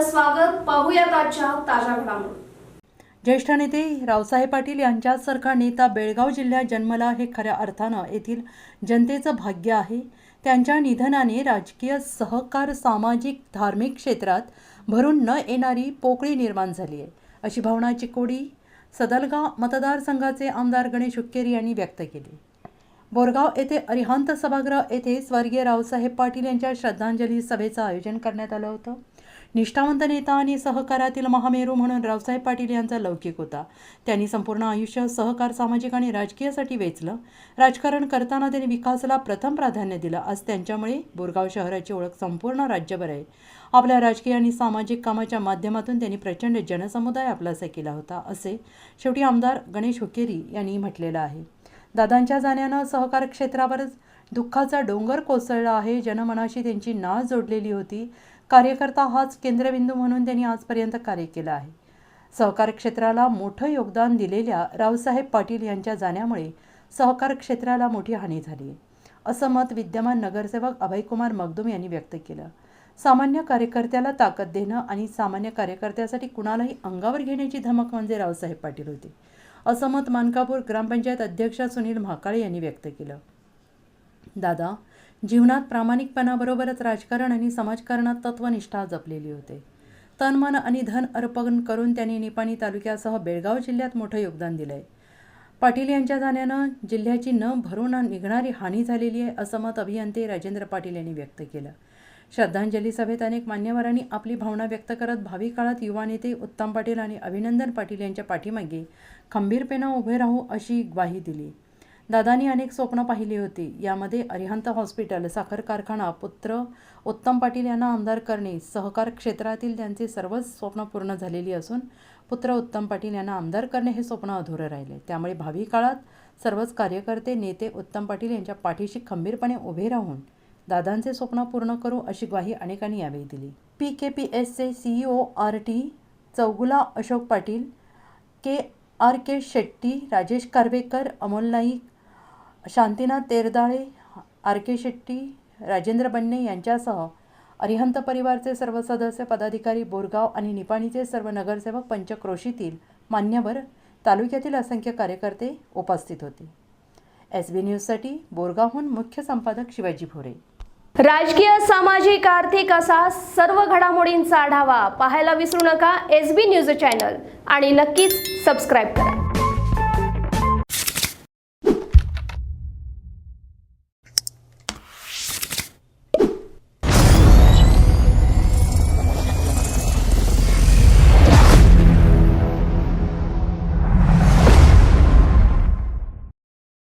आपलं स्वागत. पाहूयात आजच्या ताज्या घडामोडी. ज्येष्ठ नेते रावसाहेब पाटील यांच्यासारखा नेता बेळगाव जिल्ह्यात जन्मला हे खऱ्या अर्थानं येथील जनतेचं भाग्य आहे. त्यांच्या निधनाने राजकीय, सहकार, सामाजिक, धार्मिक क्षेत्रात भरून न येणारी पोकळी निर्माण झाली आहे, अशी भावना चिकोडी सदलगा मतदारसंघाचे आमदार गणेश हुक्केरी यांनी व्यक्त केली. बोरगाव येथे अरिहंत सभागृह येथे स्वर्गीय रावसाहेब पाटील यांच्या श्रद्धांजली सभेचं आयोजन करण्यात आलं होतं. निष्ठावंत नेता आणि सहकारातील महामेरू म्हणून रावसाहेब पाटील यांचा लौकिक होता. त्यांनी संपूर्ण आयुष्य सहकार, सामाजिक आणि राजकीयासाठी वेचलं. राजकारण करताना त्यांनी विकासाला प्रथम प्राधान्य दिलं. आज त्यांच्यामुळे बोरगाव शहराची ओळख संपूर्ण राज्यभर आहे. आपल्या राजकीय आणि सामाजिक कामाच्या माध्यमातून त्यांनी प्रचंड जनसमुदाय आपलासा केला होता, असे शेवटी आमदार गणेश हुक्केरी यांनी म्हटलेलं आहे. दादांच्या जाण्यानं सहकार क्षेत्रावरच दुःखाचा डोंगर कोसळला आहे. जनमनाशी त्यांची नाळ जोडलेली होती. कार्यकर्ता हाच केंद्रबिंदू म्हणून त्यांनी आजपर्यंत कार्य केलं आहे. सहकार क्षेत्राला मोठं योगदान दिलेल्या रावसाहेब पाटील यांच्या जाण्यामुळे सहकार क्षेत्राला मोठी हानी झाली आहे, असं मत विद्यमान नगरसेवक अभयकुमार मगदूम यांनी व्यक्त केलं. सामान्य कार्यकर्त्याला ताकद देणं आणि सामान्य कार्यकर्त्यासाठी कुणालाही अंगावर घेण्याची धमक म्हणजे रावसाहेब पाटील होते, असं मत मानकापूर ग्रामपंचायत अध्यक्ष सुनील म्हाकाळे यांनी व्यक्त केलं. दादा जीवनात प्रामाणिकपणाबरोबरच राजकारण आणि समाजकारणात तत्वनिष्ठा जपलेली होते. तन, मन आणि धन अर्पण करून त्यांनी निपाणी तालुक्यासह बेळगाव जिल्ह्यात मोठं योगदान दिलं आहे. पाटील यांच्या जाण्यानं जिल्ह्याची न भरून निघणारी हानी झालेली आहे, असं मत अभियंते राजेंद्र पाटील यांनी व्यक्त केलं. श्रद्धांजली सभेत अनेक मान्यवरांनी आपली भावना व्यक्त करत भावी काळात युवा नेते उत्तम पाटील आणि अभिनंदन पाटील यांच्या पाठीमागे खंबीरपणे उभे राहू अशी ग्वाही दिली. दादांनी अनेक स्वप्न पाहिली होती. यामध्ये अरिहंत हॉस्पिटल, साखर कारखाना, पुत्र उत्तम पाटील यांना आमदार करणे, सहकार क्षेत्रातील त्यांचे सर्वच स्वप्न पूर्ण झालेली असून पुत्र उत्तम पाटील यांना आमदार करणे हे स्वप्न अधुरं राहिले. त्यामुळे भावी काळात सर्वच कार्यकर्ते, नेते उत्तम पाटील यांच्या पाठीशी खंबीरपणे उभे राहून दादांचे स्वप्न पूर्ण करू अशी ग्वाही अनेकांनी यावेळी दिली. PKPSचे CEO RT Chougula Ashok Patil, KRK Shetty, Rajesh कारवेकर, Amol Naik, Shantinath तेरदाळे, RK Shetty, Rajendra बन्ने यांच्यासह अरिहंत परिवारचे सर्व सदस्य, पदाधिकारी, बोरगाव आणि निपाणीचे सर्व नगरसेवक, पंचक्रोशीतील मान्यवर, तालुक्यातील असंख्य कार्यकर्ते उपस्थित होते. SB न्यूजसाठी बोरगावहून मुख्य संपादक शिवाजी भोरे. राजकीय, सामाजिक, आर्थिक असा सर्व घडामोडींचा आढावा पाहायला विसरू नका SB न्यूज चॅनल आणि नक्कीच सबस्क्राईब करा.